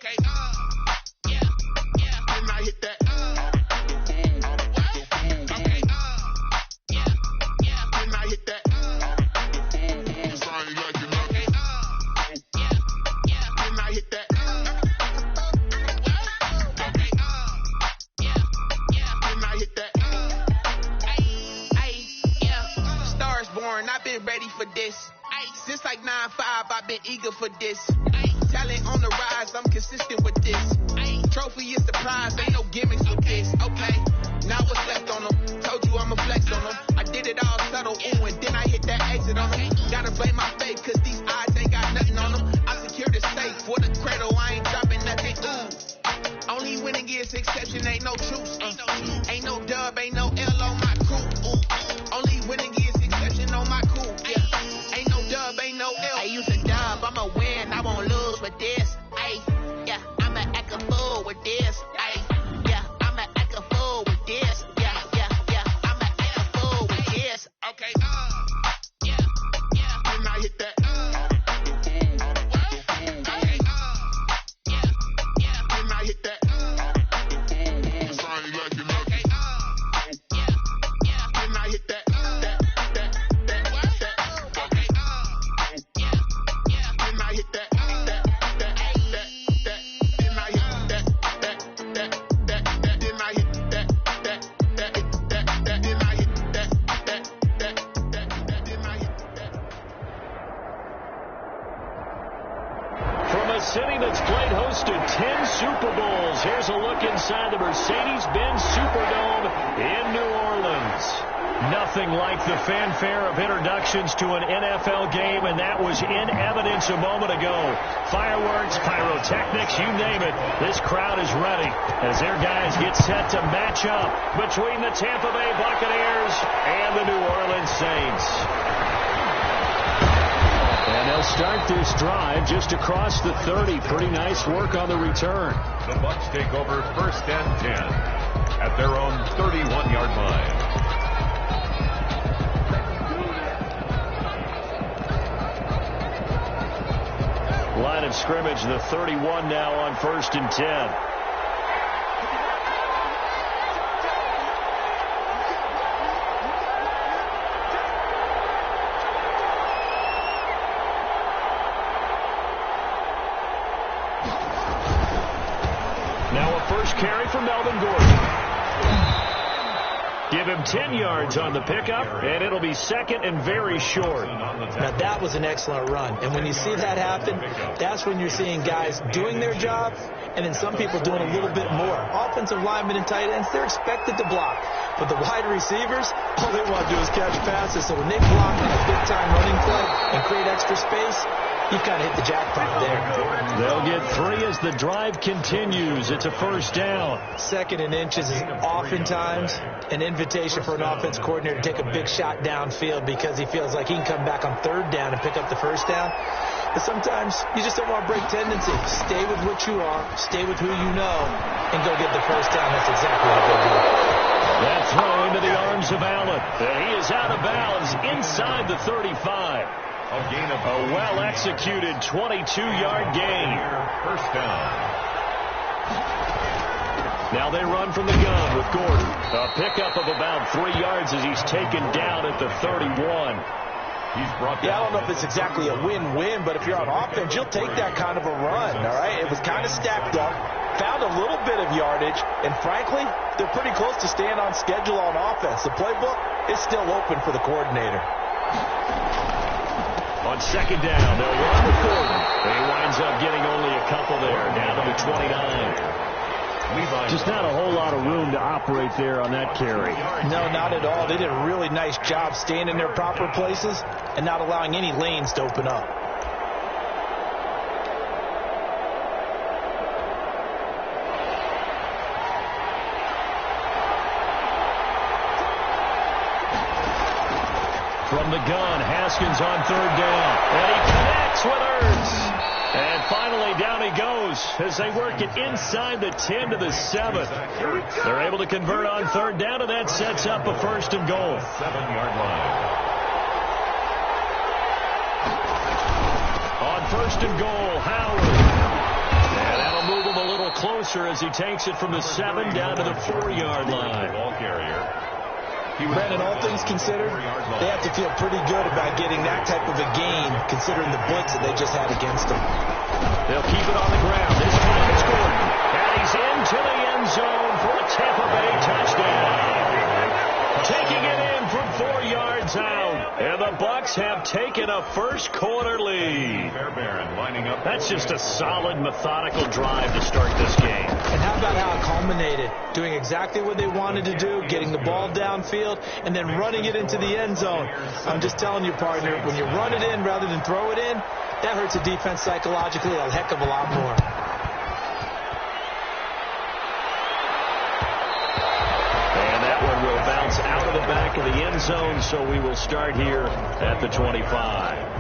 Okay. Yeah. Then I hit that. Okay. Yeah. Then I hit that. Cause I ain't like it now. Okay. Yeah. Then I hit that. Okay. Yeah. Then I hit that. Yeah. Stars born. I've been ready for this. Since like 9-5, I've been eager for this. Talent on the rise, I'm consistent with this. Trophy is the prize, ain't no gimmicks with this. Okay, now what's left on them? Told you I'ma flex on them. I did it all subtle, ooh, and then I hit that exit on them. Gotta blame my faith, cause these odds ain't got nothing on them. I secure the safe for the cradle, I ain't dropping nothing. Ooh, only winning is exception, ain't no truce. Ain't no dub, ain't no L on my crew. Ooh, only winning is exception on my crew. Yeah, ain't no dub, ain't no L. I use a dub, I'ma win, I won't lose with this. Ay, yeah, I'ma act a fool with this. Ay, yeah, I'ma act a fool with this. Yeah, I'ma act a fool with this. Okay, yeah, then I hit that. Okay, yeah, then I hit that. Cause I ain't like it now. Okay, yeah, then I hit that. City that's played host to 10 Super Bowls. Here's a look inside the Mercedes-Benz Superdome in New Orleans. Nothing like the fanfare of introductions to an NFL game, and that was in evidence a moment ago. Fireworks, pyrotechnics, you name it. This crowd is ready as their guys get set to match up between the Tampa Bay Buccaneers and the New Orleans Saints. And they'll start this drive just across the 30. Pretty nice work on the return. The Bucs take over 1st and 10 at their own 31-yard line. Line of scrimmage, the 31 now on 1st and 10. First carry for Melvin Gordon. Give him 10 yards on the pickup, and it'll be 2nd and very short. Now, that was an excellent run. And when you see that happen, that's when you're seeing guys doing their job, and then some people doing a little bit more. Offensive linemen and tight ends, they're expected to block. But the wide receivers, all they want to do is catch passes. So when they block on a big-time running play and create extra space, you kind of hit the jackpot there. They'll get 3 as the drive continues. It's a 1st down. 2nd and inches is oftentimes an invitation for an offense coordinator to take a big shot downfield because he feels like he can come back on 3rd down and pick up the 1st down. But sometimes you just don't want to break tendency. Stay with what you are, stay with who you know, and go get the 1st down. That's exactly what they'll do. That throw into the arms of Allen. And he is out of bounds inside the 35. A well-executed 22-yard gain. 1st down. Now they run from the gun with Gordon. A pickup of about 3 yards as he's taken down at the 31. I don't know if it's exactly a win-win, but if you're on offense, you'll take that kind of a run, all right? It was kind of stacked up, found a little bit of yardage, and frankly, they're pretty close to staying on schedule on offense. The playbook is still open for the coordinator. On 2nd down, they'll run with Gordon. He winds up getting only a couple there, down to the 29. Just not a whole lot of room to operate there on that carry. No, not at all. They did a really nice job staying in their proper places and not allowing any lanes to open up. From the gun, Haskins on 3rd down. And he connects with Ertz. And finally, down he goes as they work it inside the 10 to the 7. They're able to convert on 3rd down, and that sets up a 1st and goal. 7-yard line. On 1st and goal, Howard. And that'll move pressure as he takes it from the 7 down to the 4-yard line. Ball carrier. Brandon, all things considered, they have to feel pretty good about getting that type of a gain, considering the blitz that they just had against them. They'll keep it on the ground. This time it's Gordon. And he's into the end zone for a Tampa Bay touchdown. Taking it in from 4 yards out. And the Bucs have taken a first quarter lead. That's just a solid, methodical drive to start this game. And how about how it culminated? Doing exactly what they wanted to do, getting the ball downfield, and then running it into the end zone. I'm just telling you, partner, when you run it in rather than throw it in, that hurts a defense psychologically a heck of a lot more. And that one will bounce out of the back of the end zone, so we will start here at the 25.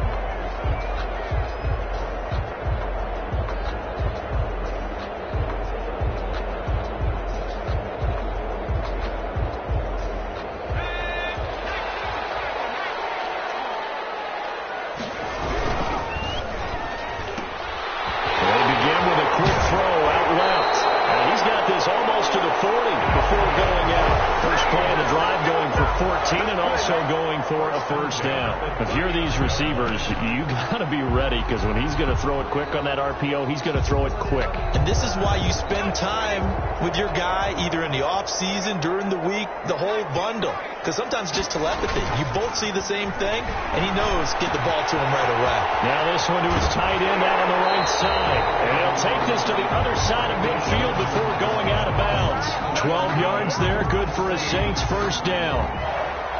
For a first down. If you're these receivers, you got to be ready, because when he's going to throw it quick on that RPO, he's going to throw it quick. And this is why you spend time with your guy either in the off season, during the week, the whole bundle. Because sometimes just telepathy. You both see the same thing, and he knows get the ball to him right away. Now this one to his tight end out on the right side. And he'll take this to the other side of midfield before going out of bounds. 12 yards there, good for a Saints first down.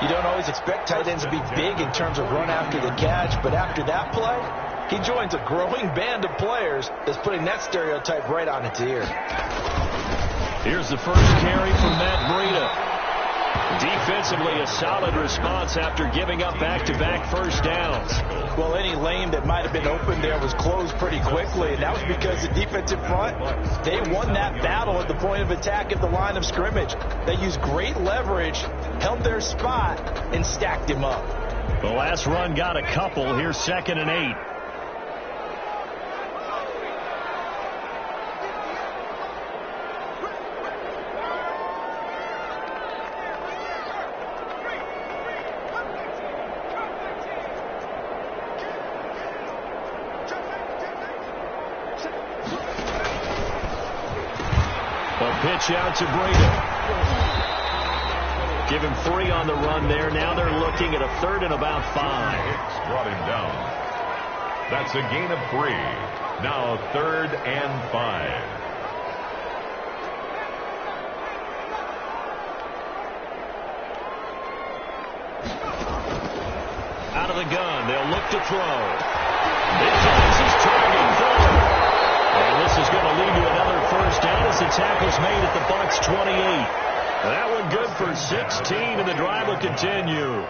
You don't always expect tight ends to be big in terms of run after the catch, but after that play, he joins a growing band of players that's putting that stereotype right on its ear. Here's the first carry from Matt Breida. Defensively, a solid response after giving up back-to-back first downs. Well, any lane that might have been open there was closed pretty quickly, and that was because the defensive front, they won that battle at the point of attack at the line of scrimmage. They used great leverage, held their spot, and stacked him up. The last run got a couple. Here's 2nd and 8. Pitch out to Breida. Give him 3 on the run there. Now they're looking at a 3rd and about 5. Hicks brought him down. That's a gain of 3. Now 3rd and 5. Out of the gun. They'll look to throw. It finds his target forward. And this is going to lead to another first down as the tackle's made at the Bucs 28. That one good for 16, and the drive will continue.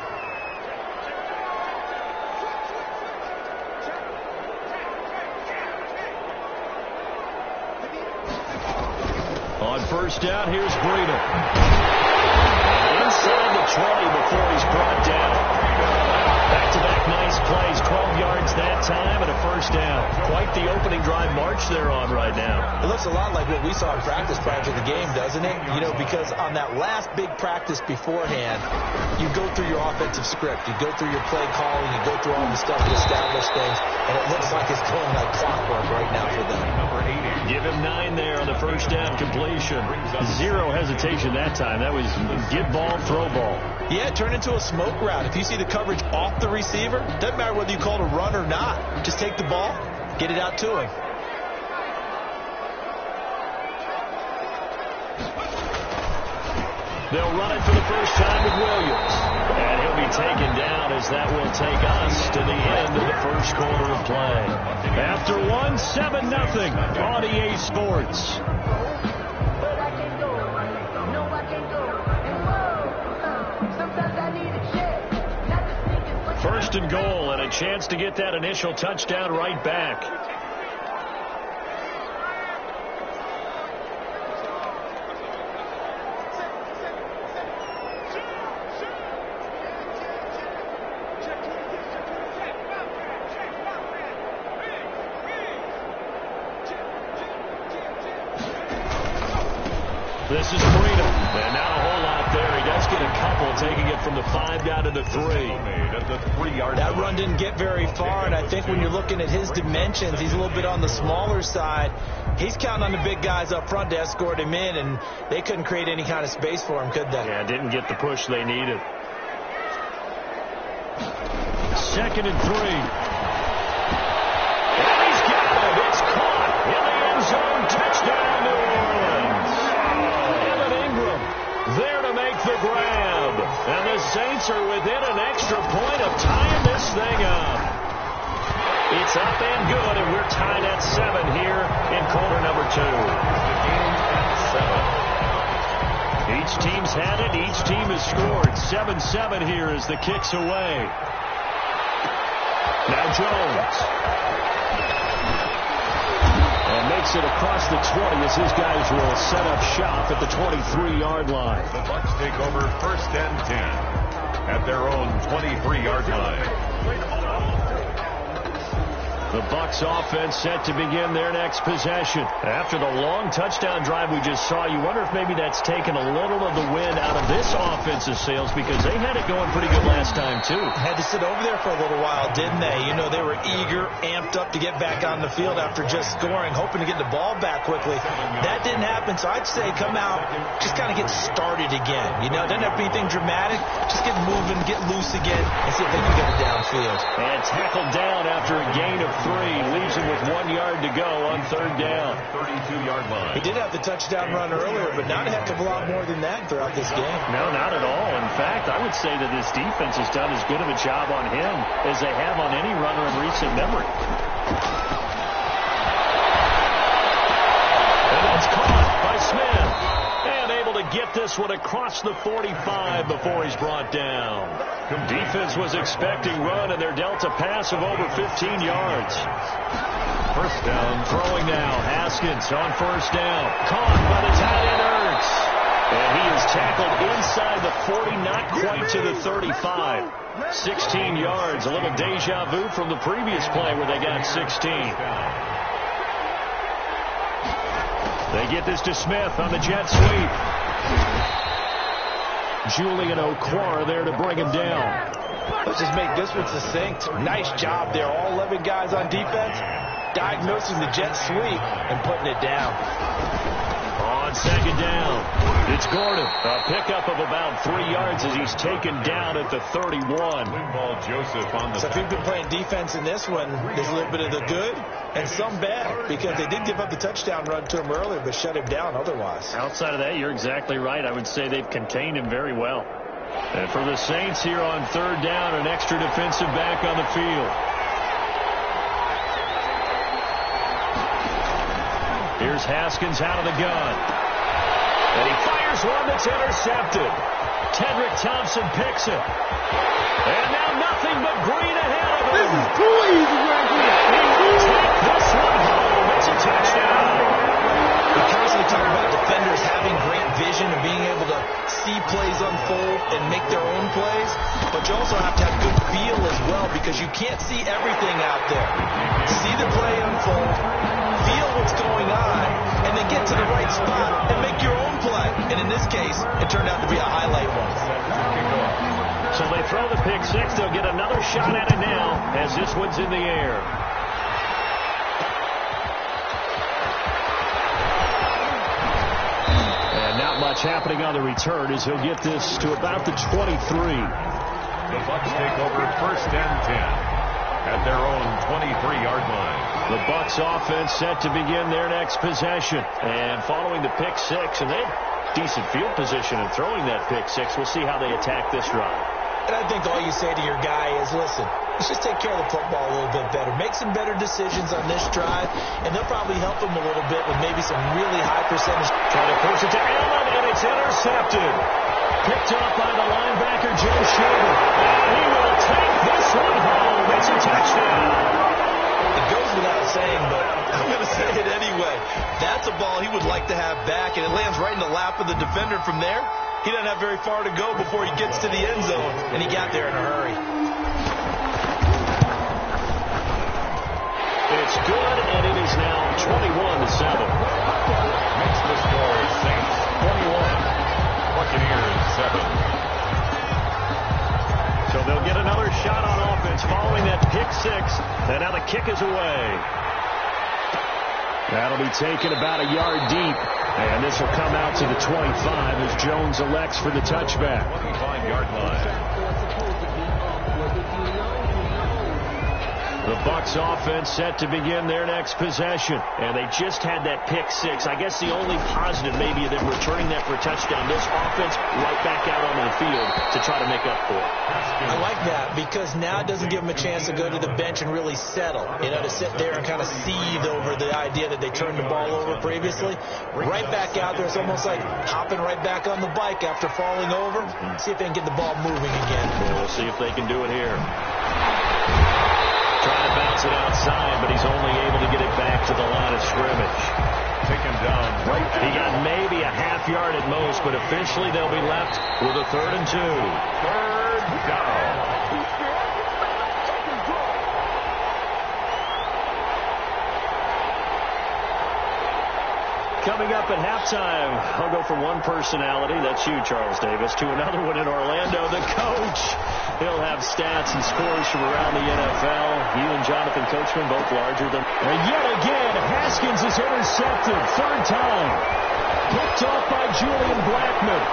On first down, here's Breida. Inside the 20 before he's brought down. Back-to-back nice plays, 12 yards that time, and a first down. Quite the opening drive march they're on right now. It looks a lot like what we saw in practice prior to the game, doesn't it? You know, because on that last big practice beforehand, you go through your offensive script, you go through your play calling, you go through all the stuff to establish things, and it looks like it's going like clockwork right now for them. Give him 9 there on the first down completion. 0 hesitation that time. That was get ball, throw ball. Yeah, it turned into a smoke route. If you see the coverage off the receiver, doesn't matter whether you call it a run or not. Just take the ball, get it out to him. They'll run it for the first time with Williams. And he'll be taken down as that will take us to the end of the first quarter of play. After 1, 7-0 on EA Sports. First and goal, and a chance to get that initial touchdown right back. This is Freedom. And not a whole lot there. He does get a couple, taking it from the 5 down to the 3. That run didn't get very far, and I think when you're looking at his dimensions, he's a little bit on the smaller side. He's counting on the big guys up front to escort him in, and they couldn't create any kind of space for him, could they? Yeah, didn't get the push they needed. 2nd and 3. And he's got it. It's caught in the end zone. Touchdown, New Orleans. Evan Ingram there to make the grab. And the Saints are within an extra point of tying this thing up. It's up and good, and we're tied at 7 here in quarter number 2. 7. Each team's had it. Each team has scored. 7-7 here as the kick's away. Now Jones. And makes it across the 20 as his guys will set up shop at the 23-yard line. The Bucs take over 1st and 10 at their own 23-yard line. The Bucs offense set to begin their next possession. After the long touchdown drive we just saw, you wonder if maybe that's taken a little of the wind out of this offensive sails, because they had it going pretty good last time, too. Had to sit over there for a little while, didn't they? You know, they were eager, amped up to get back on the field after just scoring, hoping to get the ball back quickly. That didn't happen, so I'd say come out, just kind of get started again. You know, doesn't have to be anything dramatic. Just get moving, get loose again, and see if they can get it downfield. And tackled down after a gain of 3. Leaves him with 1 yard to go on 3rd down. 32-yard line. He did have the touchdown run earlier, but not a heck of a lot more than that throughout this game. No, not at all. In fact, I would say that this defense has done as good of a job on him as they have on any runner in recent memory. And that's caught by Smith. And able to get this one across the 45 before he's brought down. Defense was expecting run, and they're dealt a pass of over 15 yards. 1st down. Throwing now. Haskins on 1st down. Caught by the tight end Ertz. And he is tackled inside the 40, not quite to the 35. 16 yards. A little deja vu from the previous play where they got 16. They get this to Smith on the jet sweep. Julian Okwara there to bring him down. Let's just make this one succinct. Nice job there. All 11 guys on defense diagnosing the jet sweep and putting it down. On 2nd down, it's Gordon. A pickup of about 3 yards as he's taken down at the 31. Joseph on the so if you've been playing defense in this one, there's a little bit of the good and some bad, because they did give up the touchdown run to him earlier, but shut him down otherwise. Outside of that, you're exactly right. I would say they've contained him very well. And for the Saints here on 3rd down, an extra defensive back on the field. Here's Haskins out of the gun. And he fires one that's intercepted. Tedrick Thompson picks it. And now nothing but green ahead of him. This is too easy right here. He will take this one home. It's a touchdown. We constantly talk about defenders having great vision and being able to see plays unfold and make their own plays, but you also have to have good feel as well, because you can't see everything out there. See the play unfold, feel what's going on, and then get to the right spot and make your own play. And in this case, it turned out to be a highlight one. So they throw the pick 6. They'll get another shot at it now as this one's in the air. And not much happening on the return as he'll get this to about the 23. The Bucs take over 1st and 10 at their own 23-yard line. The Bucs offense set to begin their next possession. And following the pick 6, and they have decent field position in throwing that pick 6. We'll see how they attack this run. And I think all you say to your guy is, listen, let's just take care of the football a little bit better. Make some better decisions on this drive, and they'll probably help him a little bit with maybe some really high percentage. Trying to push it to Allen, and it's intercepted. Picked up by the linebacker, Joe Schroeder. And he will take this one home. It's a touchdown. It goes without saying, but I'm going to say it anyway. That's a ball he would like to have back, and it lands right in the lap of the defender from there. He doesn't have very far to go before he gets to the end zone, and he got there in a hurry. It's good, and it is now 21-7. Makes the score Saints is away. That'll be taken about a yard deep. And this will come out to the 25 as Jones elects for the touchback. 25-yard line. The Bucs offense set to begin their next possession. And they just had that pick six. I guess the only positive maybe of them returning that for a touchdown. This offense right back out onto the field to try to make up for it. I like that because now it doesn't give them a chance to go to the bench and really settle. To sit there and kind of seethe over the idea that they turned the ball over previously. Right back out there. It's almost like hopping right back on the bike after falling over. See if they can get the ball moving again. We'll see if they can do it here. Trying to bounce it outside, but he's only able to get it back to the line of scrimmage. Take him down right. He got maybe a half yard at most, but officially they'll be left with a 3rd and 2. 3rd down. Coming up at halftime, I'll go from one personality, that's you, Charles Davis, to another one in Orlando, the coach. He'll have stats and scores from around the NFL. You and Jonathan Coachman, both larger than... And yet again, Haskins is intercepted. 3rd time. Picked off by Julian Blackman.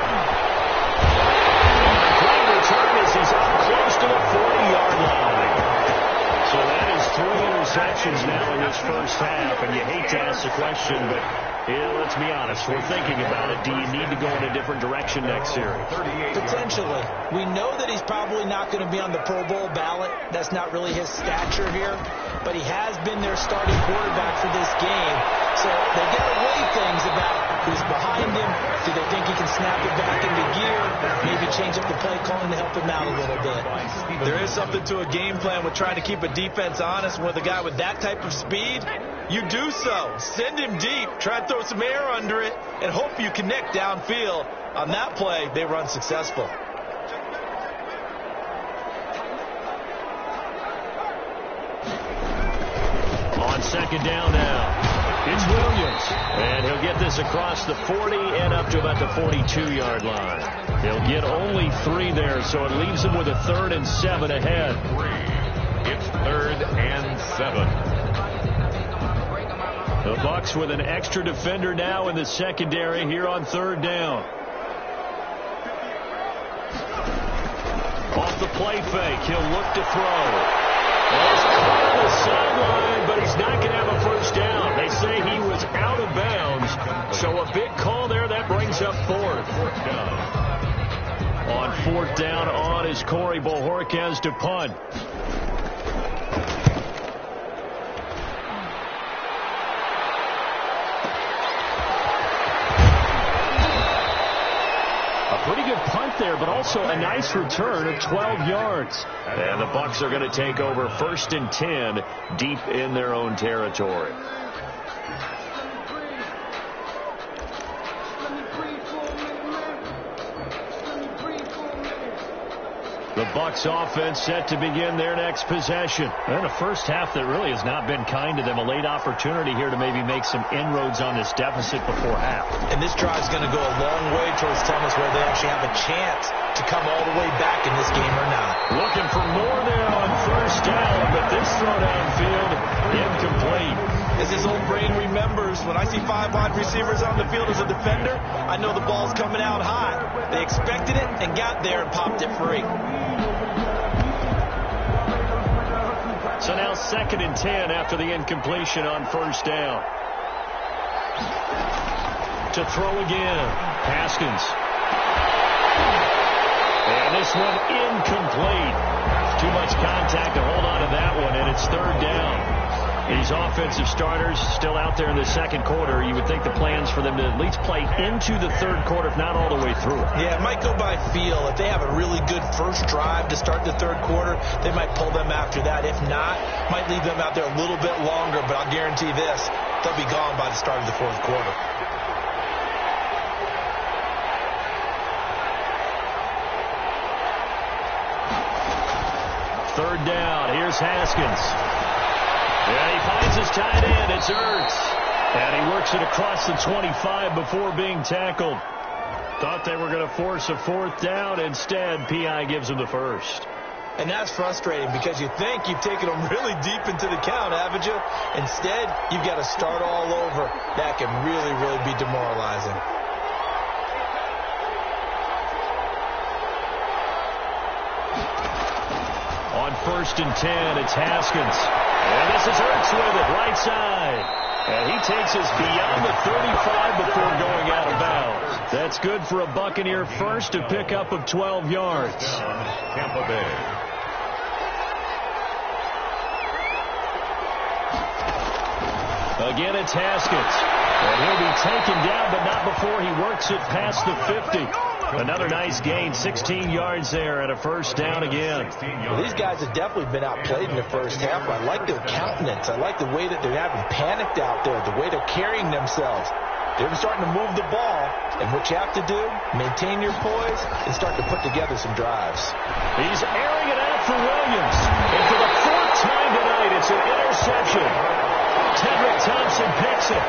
Great return as he's up close to the 40-yard line. So that is 3 interceptions now in this first half. And you hate to ask the question, but... yeah, let's be honest. We're thinking about it. Do you need to go in a different direction next series? Potentially. We know that he's probably not going to be on the Pro Bowl ballot. That's not really his stature here. But he has been their starting quarterback for this game. So they got to weigh things about who's behind him. Do they think he can snap it back into gear? Maybe change up the play calling to help him out a little bit. There is something to a game plan with trying to keep a defense honest with a guy with that type of speed. You do so. Send him deep. Try to throw some air under it and hope you connect downfield. On that play, they run successful. On 2nd down now, it's Williams. And he'll get this across the 40 and up to about the 42-yard line. He'll get only 3 there, so it leaves him with a 3rd and 7 ahead. It's 3rd and 7. The Bucs with an extra defender now in the secondary here on 3rd down. Off the play fake, he'll look to throw. He's caught on the sideline, but he's not going to have a first down. They say he was out of bounds, so a big call there. That brings up 4th. On 4th down on is Corey Bojorquez to punt. Pretty good punt there, but also a nice return of 12 yards. And the Bucs are going to take over 1st and 10 deep in their own territory. The Bucs offense set to begin their next possession. And a first half that really has not been kind to them. A late opportunity here to maybe make some inroads on this deficit before half. And this drive is going to go a long way towards telling us whether they actually have a chance to come all the way back in this game or not. Looking for more there on 1st down, but this throw downfield incomplete. As his old brain remembers, when I see 5 wide receivers on the field as a defender, I know the ball's coming out high. They expected it and got there and popped it free. So now 2nd and 10 after the incompletion on 1st down. To throw again, Haskins. And this one incomplete. Too much contact to hold on to that one, and it's 3rd down. These offensive starters still out there in the 2nd quarter. You would think the plans for them to at least play into the 3rd quarter, if not all the way through. Yeah, it might go by feel. If they have a really good first drive to start the 3rd quarter, they might pull them after that. If not, might leave them out there a little bit longer, but I'll guarantee this, they'll be gone by the start of the 4th quarter. Third down. Here's Haskins. And he finds his tight end. It's Ertz. And he works it across the 25 before being tackled. Thought they were going to force a 4th down. Instead, P.I. gives him the first. And that's frustrating because you think you've taken them really deep into the count, haven't you? Instead, you've got to start all over. That can really, really be demoralizing. On 1st and 10, it's Haskins. And this is Ertz with it, right side. And he takes us beyond the 35 before going out of bounds. That's good for a Buccaneer first, a pickup of 12 yards. Tampa Bay. Again, it's Haskins. And he'll be taken down, but not before he works it past the 50. Another nice gain, 16 yards there and a first down again. Well, these guys have definitely been outplayed in the first half. I like their countenance. I like the way that they're having panicked out there, the way they're carrying themselves. They're starting to move the ball, and what you have to do, maintain your poise and start to put together some drives. He's airing it out for Williams. And for the 4th time tonight, it's an interception. Tedrick Thompson picks it.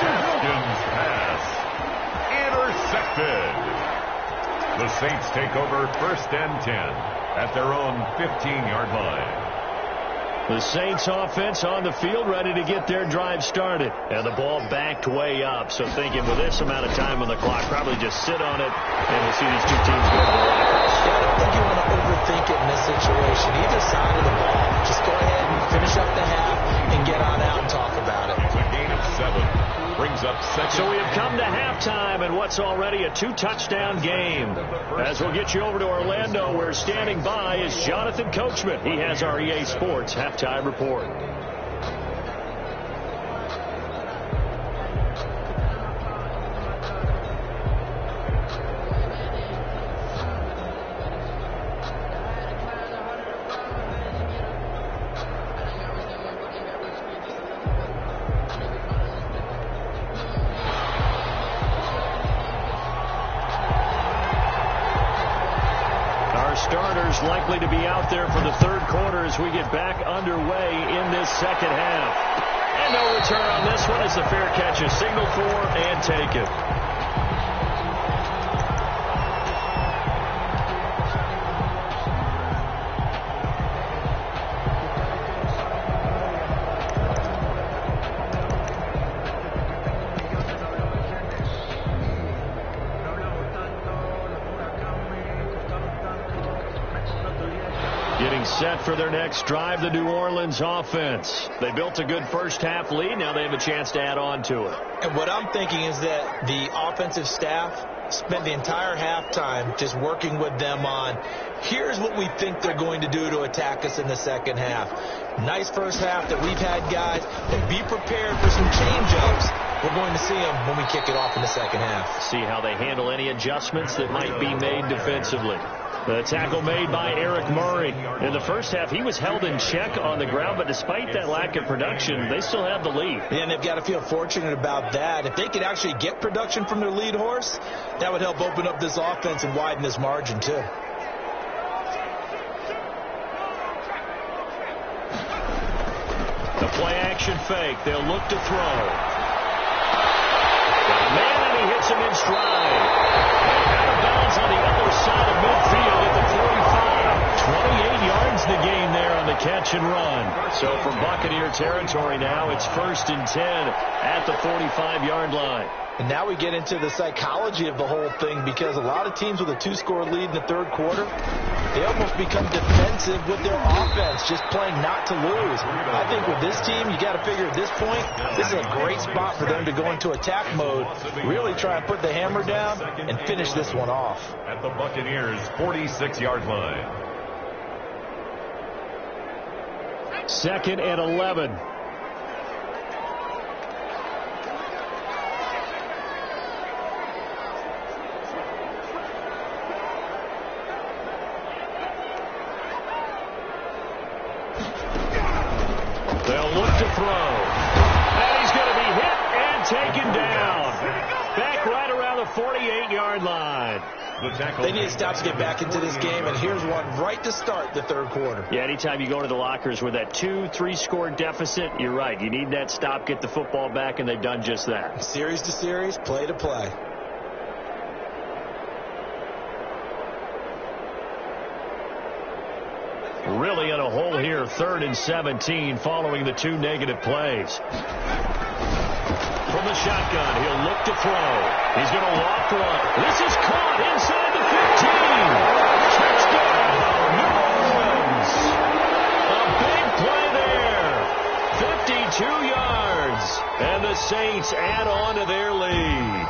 Haskins pass. Intercepted. The Saints take over 1st and 10 at their own 15-yard line. The Saints offense on the field ready to get their drive started. And the ball backed way up. So thinking with this amount of time on the clock, probably just sit on it, and we'll see these two teams go to the lockers. Yeah, I don't think you want to overthink it in this situation. Either side of the ball, just go ahead and finish up the half and get on out and talk about it. It's a gain of 7. Brings up second. So we have come to halftime and what's already a 2-touchdown game. As we'll get you over to Orlando, where standing by is Jonathan Coachman. He has our EA Sports halftime report. Starters likely to be out there for the 3rd quarter as we get back underway in this second half. And no return on this one as the fair catch is signaled for and taken. Getting set for their next drive, the New Orleans offense. They built a good first half lead. Now they have a chance to add on to it. And what I'm thinking is that the offensive staff spent the entire halftime just working with them on, here's what we think they're going to do to attack us in the second half. Nice first half that we've had, guys, but be prepared for some change-ups. We're going to see them when we kick it off in the second half. See how they handle any adjustments that might be made defensively. The tackle made by Eric Murray. In the first half, he was held in check on the ground, but despite that lack of production, they still have the lead. Yeah, and they've got to feel fortunate about that. If they could actually get production from their lead horse, that would help open up this offense and widen this margin, too. The play-action fake. They'll look to throw. Got a man, and he hits him in stride. Out of bounds on the other side of midfield at the 45. 28 yards the gain there on the catch and run. So from Buccaneer territory now, it's 1st and 10 at the 45-yard line. And now we get into the psychology of the whole thing, because a lot of teams with a 2-score lead in the 3rd quarter, they almost become defensive with their offense, just playing not to lose. I think with this team, you got to figure at this point, this is a great spot for them to go into attack mode, really try and put the hammer down and finish this one off. At the Buccaneers' 46-yard line. 2nd and 11. They'll look to throw. And he's going to be hit and taken down. Back right around the 48-yard line. They need to stop to get back into this game, and here's one right to start the 3rd quarter. Yeah, anytime you go to the lockers with that 2-3-score deficit, you're right. You need that stop, get the football back, and they've done just that. Series to series, play to play. Really in a hole here, 3rd and 17 following the 2 negative plays. From the shotgun, he'll look to throw. He's going to walk one. This is caught inside the 15. Touchdown, New Orleans. A big play there. 52 yards. And the Saints add on to their lead.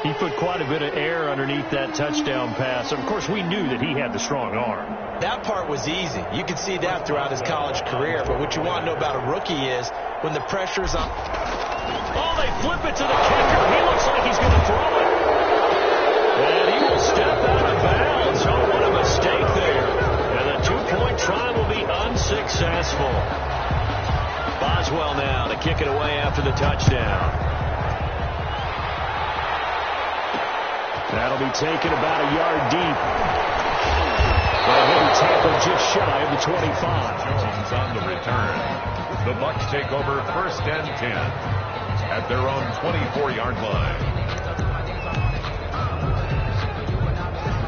He put quite a bit of air underneath that touchdown pass. Of course, we knew that he had the strong arm. That part was easy. You could see that throughout his college career. But what you want to know about a rookie is when the pressure's on. Oh, they flip it to the kicker. He looks like he's going to throw it. And he will step out of bounds. Oh, what a mistake there. And the 2-point try will be unsuccessful. Boswell now to kick it away after the touchdown. That'll be taken about a yard deep. He'll tackle just shy of the 25. Jones on the return. The Bucs take over 1st and 10 at their own 24-yard line.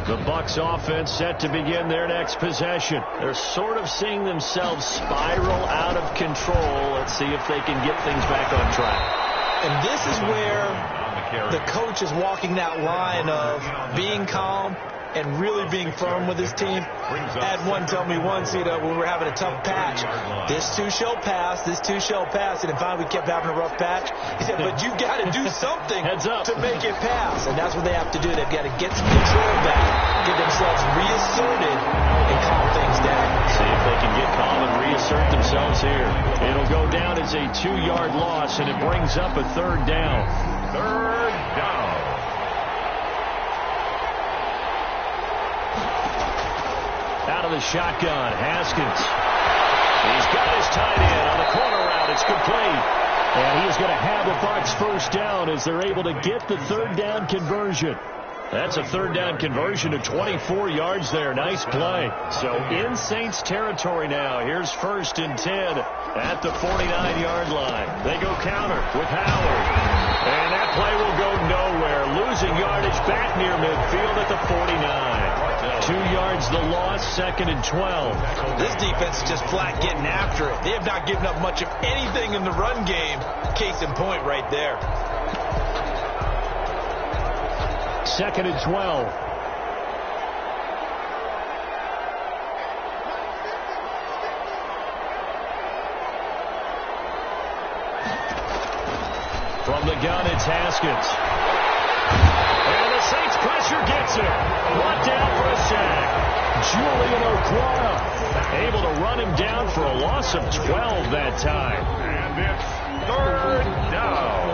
The Bucs offense set to begin their next possession. They're sort of seeing themselves spiral out of control. Let's see if they can get things back on track. And this is where the coach is walking that line of being calm and really being firm with his team. I had one tell me once, when we were having a tough patch, this too shall pass, this too shall pass. And finally we kept having a rough patch. He said, but you got to do something to make it pass. And that's what they have to do. They've got to get some control back, get themselves reasserted, and calm things down. See if they can get calm and reassert themselves here. It'll go down as a 2-yard loss, and it brings up a 3rd down. 3rd down. Out of the shotgun, Haskins. He's got his tight end on the corner route. It's complete. And he is going to have the Bucs 1st down as they're able to get the 3rd down conversion. That's a 3rd down conversion of 24 yards there. Nice play. So in Saints territory now. Here's 1st and 10 at the 49-yard line. They go counter with Howard. And that play will go nowhere. Losing yardage back near midfield at the 49. 2 yards the loss, 2nd and 12. This defense is just flat getting after it. They have not given up much of anything in the run game. Case in point right there. 2nd and 12. From the gun, it's Haskins. And the Saints pressure gets him. Brought down for a sack. Julian Okwara able to run him down for a loss of 12 that time. And it's 3rd down.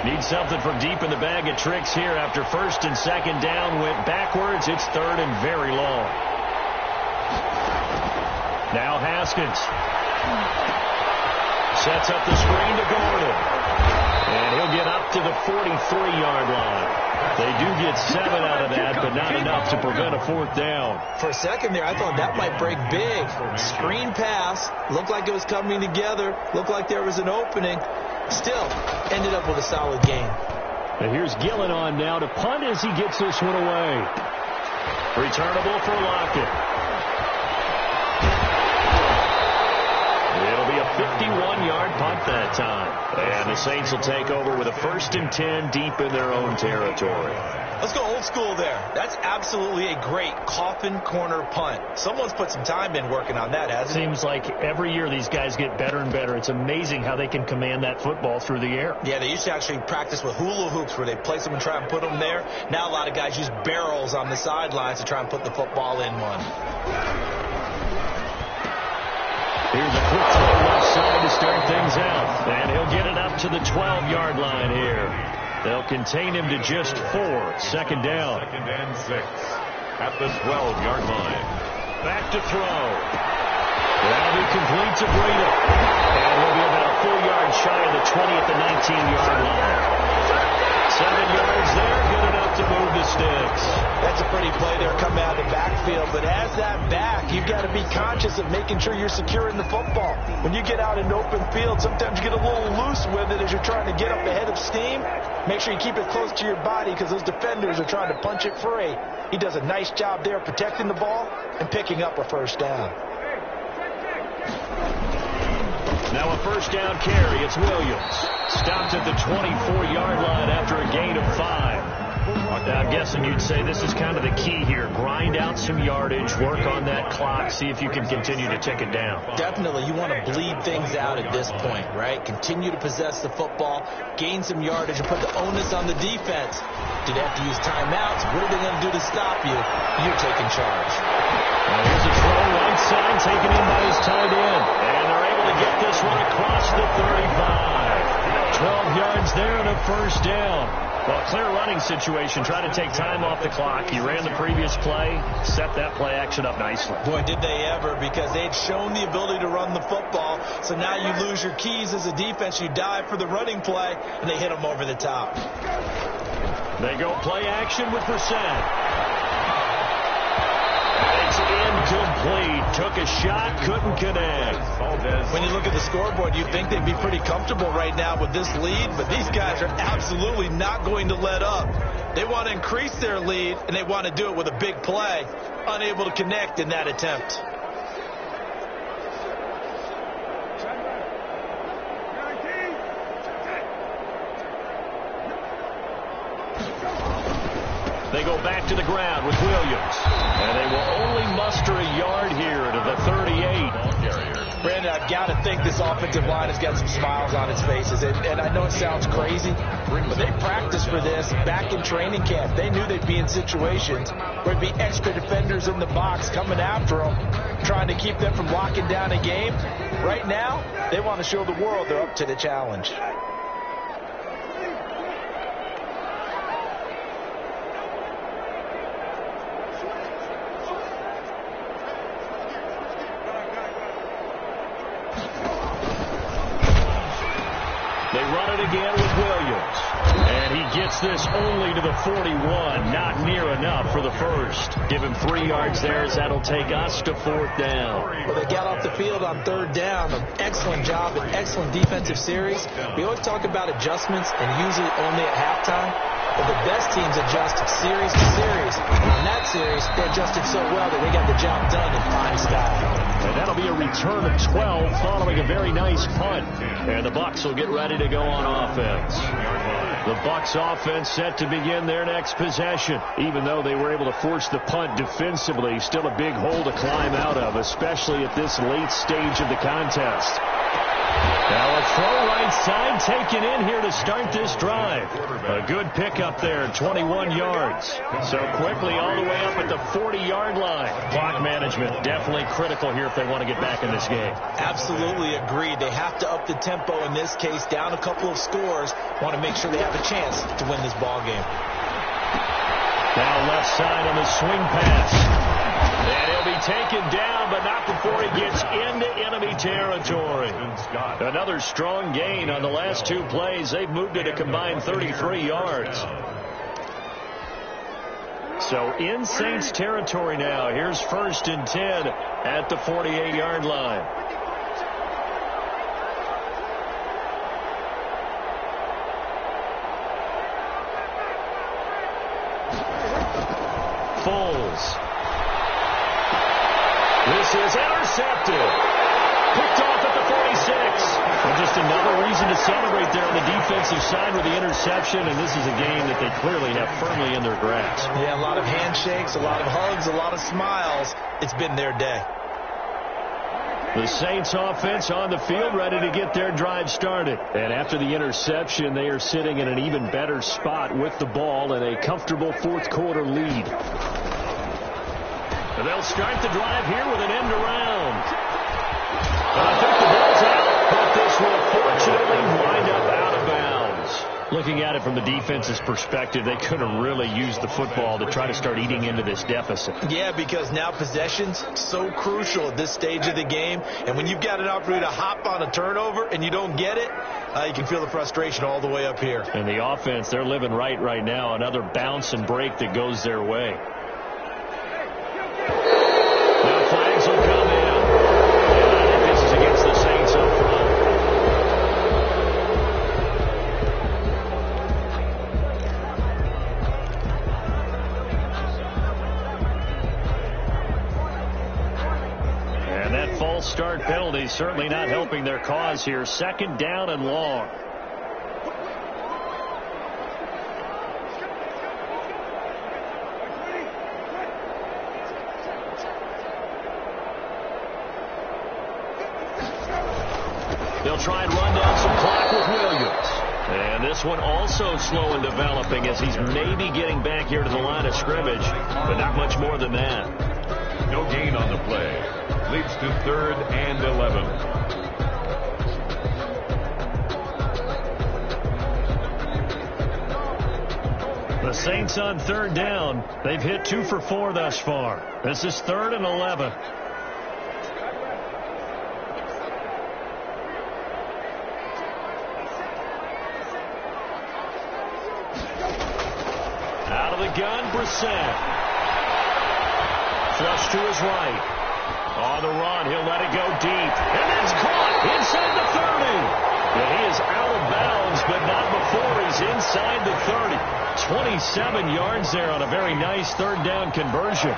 Need something from deep in the bag of tricks here after 1st and 2nd down went backwards. It's 3rd and very long. Now Haskins sets up the screen to Gordon. And he'll get up to the 43-yard line. They do get 7 out of that, but not enough to prevent a 4th down. For a second there, I thought that might break big. Screen pass. Looked like it was coming together. Looked like there was an opening. Still ended up with a solid game. And here's Gillen on now to punt as he gets this one away. Returnable for Lockett. It'll be a 51-yard punt that time. And the Saints will take over with a 1st and 10 deep in their own territory. Let's go old school there. That's absolutely a great coffin corner punt. Someone's put some time in working on that, hasn't it? Seems like every year these guys get better and better. It's amazing how they can command that football through the air. Yeah, they used to actually practice with hula hoops where they place them and try and put them there. Now a lot of guys use barrels on the sidelines to try and put the football in one. Here's a quick throw left side to start things out. And he'll get it up to the 12-yard line here. They'll contain him to just 4. 2nd down. 2nd and 6 at the 12-yard line. Back to throw. That'll be complete to Breida. And he'll be about a 4 yards shy of the 20 at the 19-yard line. 7 yards there, good enough to move the sticks. That's a pretty play there, coming out of the backfield. field, but as that back, you've got to be conscious of making sure you're securing the football. When you get out in open field, sometimes you get a little loose with it as you're trying to get up ahead of steam. Make sure you keep it close to your body because those defenders are trying to punch it free. He does a nice job there protecting the ball and picking up a first down. Now a first down carry. It's Williams. Stopped at the 24-yard line after a gain of 5. I'm guessing you'd say this is kind of the key here. Grind out some yardage, work on that clock, see if you can continue to tick it down. Definitely. You want to bleed things out at this point, right? Continue to possess the football, gain some yardage, and put the onus on the defense. Do they have to use timeouts? What are they going to do to stop you? You're taking charge. Here's a throw right side, taken in by his tight end. And they're able to get this one across the 35. 12 yards there and a first down. Well, clear running situation. Try to take time off the clock. He ran the previous play, set that play action up nicely. Boy, did they ever, because they'd shown the ability to run the football. So now you lose your keys as a defense. You dive for the running play, and they hit them over the top. They go play action with Brissett. It's incomplete. Took a shot, couldn't connect. When you look at the scoreboard, you think they'd be pretty comfortable right now with this lead, but these guys are absolutely not going to let up. They want to increase their lead, and they want to do it with a big play. Unable to connect in that attempt. They go back to the ground with Williams. And they will only muster a yard here to the 38. Brandon, I've got to think this offensive line has got some smiles on its faces. And I know it sounds crazy, but they practiced for this back in training camp. They knew they'd be in situations where there'd be extra defenders in the box coming after them, trying to keep them from locking down a game. Right now, they want to show the world they're up to the challenge. Again with Williams. And he gets this only to the 41. Not near enough for the first. Give him 3 yards there as that'll take us to 4th down. Well, they got off the field on 3rd down. An excellent job, an excellent defensive series. We always talk about adjustments and usually only at halftime. But the best teams adjust series to series. And on that series, they adjusted so well that they got the job done in fine style. And that'll be a return of 12 following a very nice punt. And the Bucs will get ready to go on offense. The Bucs offense set to begin their next possession. Even though they were able to force the punt defensively, still a big hole to climb out of, especially at this late stage of the contest. Now a throw right side taken in here to start this drive. A good pickup there, 21 yards. So quickly all the way up at the 40-yard line. Clock management definitely critical here if they want to get back in this game. Absolutely agreed. They have to up the tempo in this case, down a couple of scores. Want to make sure they have a chance to win this ball game. Now left side on the swing pass. And he'll be taken down, but not before he gets into enemy territory. Another strong gain on the last 2 plays. They've moved it a combined 33 yards. So in Saints territory now. Here's 1st and 10 at the 48-yard line. Foles. This is intercepted. Picked off at the 46. Well, just another reason to celebrate there on the defensive side with the interception, and this is a game that they clearly have firmly in their grasp. Yeah, a lot of handshakes, a lot of hugs, a lot of smiles. It's been their day. The Saints offense on the field ready to get their drive started. And after the interception, they are sitting in an even better spot with the ball and a comfortable 4th quarter lead. And they'll start the drive here with an end around. And I think the ball's out, but this will fortunately wind up out of bounds. Looking at it from the defense's perspective, they could have really used the football to try to start eating into this deficit. Yeah, because now possession's so crucial at this stage of the game. And when you've got an opportunity to hop on a turnover and you don't get it, you can feel the frustration all the way up here. And the offense, they're living right now. Another bounce and break that goes their way. false start penalty certainly not helping their cause here. 2nd down and long. They'll try and run down some clock with Williams. And this one also slow in developing as he's maybe getting back here to the line of scrimmage, but not much more than that. No gain on the play. Leads to 3rd and 11. The Saints on 3rd down. They've hit 2 for 4 thus far. This is 3rd and 11. Out of the gun, Brissett. Flush to his right. On the run, he'll let it go deep. And it's caught inside the 30. Yeah, he is out of bounds, but not before he's inside the 30. 27 yards there on a very nice 3rd down conversion.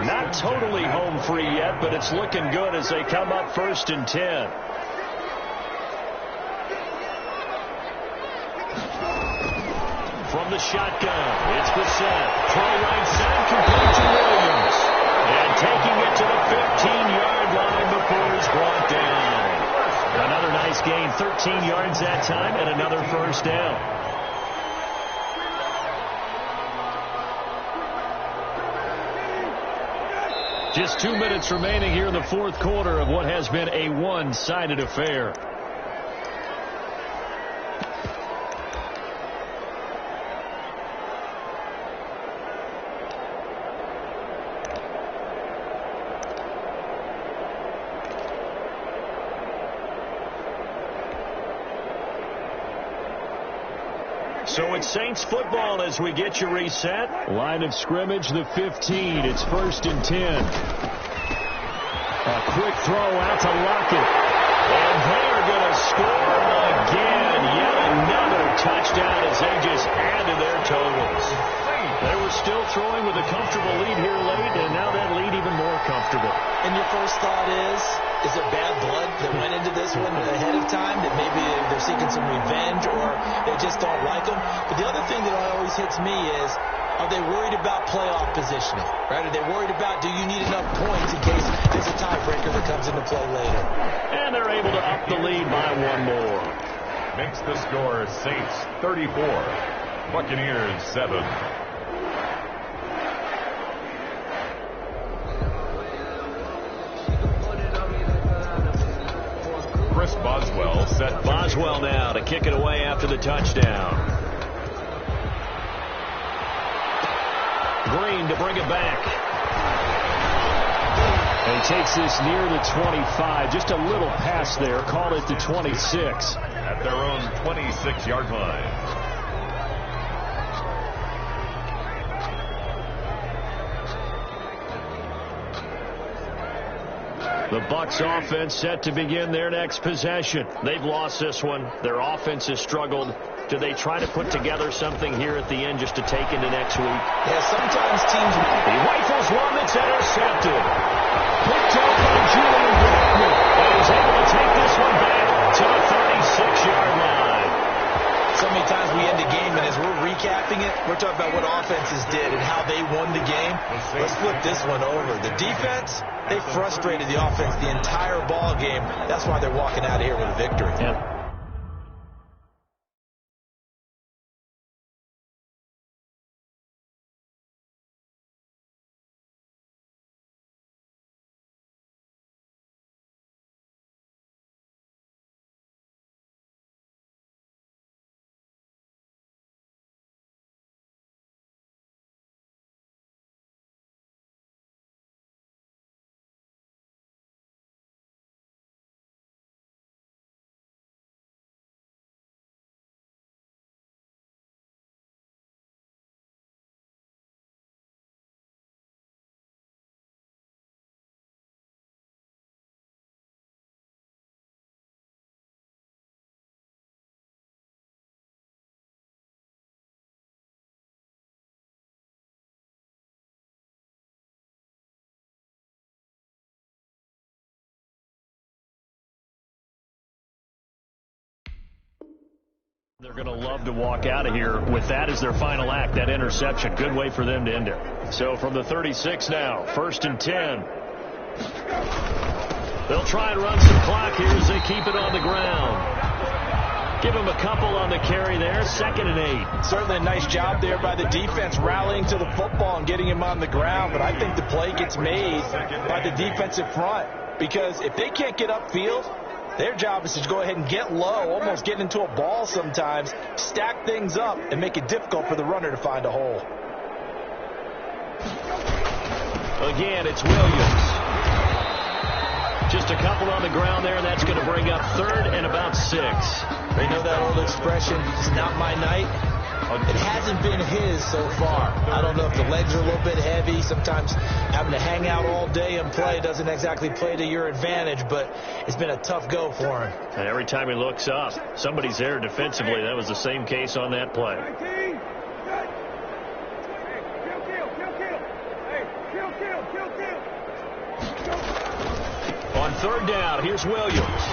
Not totally home free yet, but it's looking good as they come up 1st and 10. From the shotgun, it's Brissett. Throw right side, complete to Williams. And taking it to the 15-yard line before he's brought down. Another nice gain, 13 yards that time, and another 1st down. Just 2 minutes remaining here in the 4th quarter of what has been a one-sided affair. So it's Saints football as we get you reset. Line of scrimmage, the 15. It's 1st and 10. A quick throw out to Lockett. And they're going to score again. Yet another touchdown as they just add to their totals. They were still throwing with a comfortable lead here late, and now that lead even more comfortable. And your first thought is it bad blood that went into this one ahead of time, that maybe they're seeking some revenge or they just don't like them? But the other thing that always hits me is, are they worried about playoff positioning? Right? Are they worried about, do you need enough points in case there's a tiebreaker that comes into play later? And they're able to up the lead by 1 more. Makes the score Saints 34, Buccaneers 7. Chris Boswell set. Boswell now to kick it away after the touchdown. Green to bring it back. And he takes this near the 25. Just a little pass there. Called it the 26. At their own 26-yard line. The Bucs offense set to begin their next possession. They've lost this one. Their offense has struggled. Do they try to put together something here at the end just to take into next week? Yeah, sometimes teams... He rifles one that's intercepted. Picked up by Julian Gordon. And he's able to take this one back to the 36-yard line. So many times we end the game, and as we're recapping it, we're talking about what offenses did and how they won the game. Let's flip this one over. The defense, they frustrated the offense the entire ball game. That's why they're walking out of here with a victory. Yeah. They're going to love to walk out of here with that as their final act, that interception. Good way for them to end it. So from the 36 now, 1st and 10. They'll try and run some clock here as they keep it on the ground. Give them a couple on the carry there, 2nd and 8. Certainly a nice job there by the defense rallying to the football and getting him on the ground. But I think the play gets made by the defensive front, because if they can't get upfield, their job is to go ahead and get low, almost get into a ball sometimes, stack things up, and make it difficult for the runner to find a hole. Again, it's Williams. Just a couple on the ground there, and that's going to bring up 3rd and about 6. They know that old expression, it's not my night. It hasn't been his so far. I don't know if the legs are a little bit heavy. Sometimes having to hang out all day and play doesn't exactly play to your advantage, but it's been a tough go for him. And every time he looks up, somebody's there defensively. That was the same case on that play. On 3rd down, here's Williams.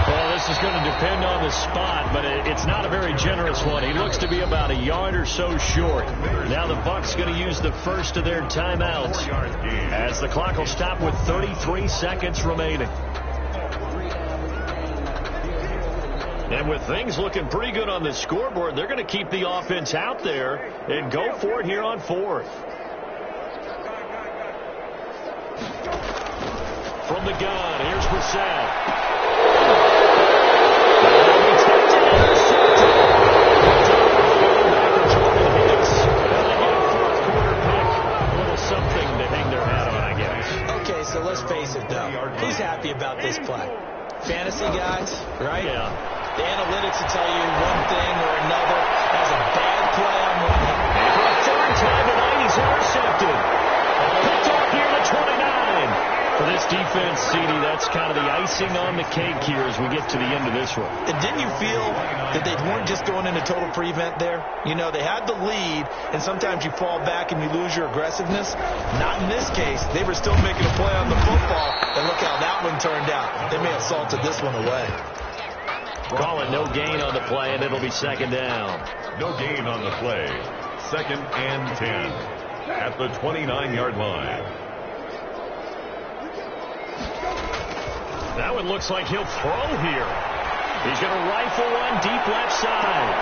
Well, this is going to depend on the spot, but it's not a very generous one. He looks to be about a yard or so short. Now the Bucs going to use the first of their timeouts as the clock will stop with 33 seconds remaining. And with things looking pretty good on the scoreboard, they're going to keep the offense out there and go for it here on 4th. From the gun, here's Brissett. Okay, so let's face it, though. Who's happy about this play? Fantasy guys, right? Yeah. The analytics will tell you one thing or another. That's a bad play on one hand. For a 3rd time tonight, he's intercepted. Picked off here at 29. For this defense, CD, that's kind of the icing on the cake here as we get to the end of this one. And didn't you feel that they weren't just going into total prevent there? You know, they had the lead, and sometimes you fall back and you lose your aggressiveness. Not in this case. They were still making a play on the football, and look how that one turned out. They may have salted this one away. Call it no gain on the play, and it'll be 2nd down. No gain on the play. 2nd and 10 at the 29-yard line. That one looks like he'll throw here. He's going to rifle one deep left side.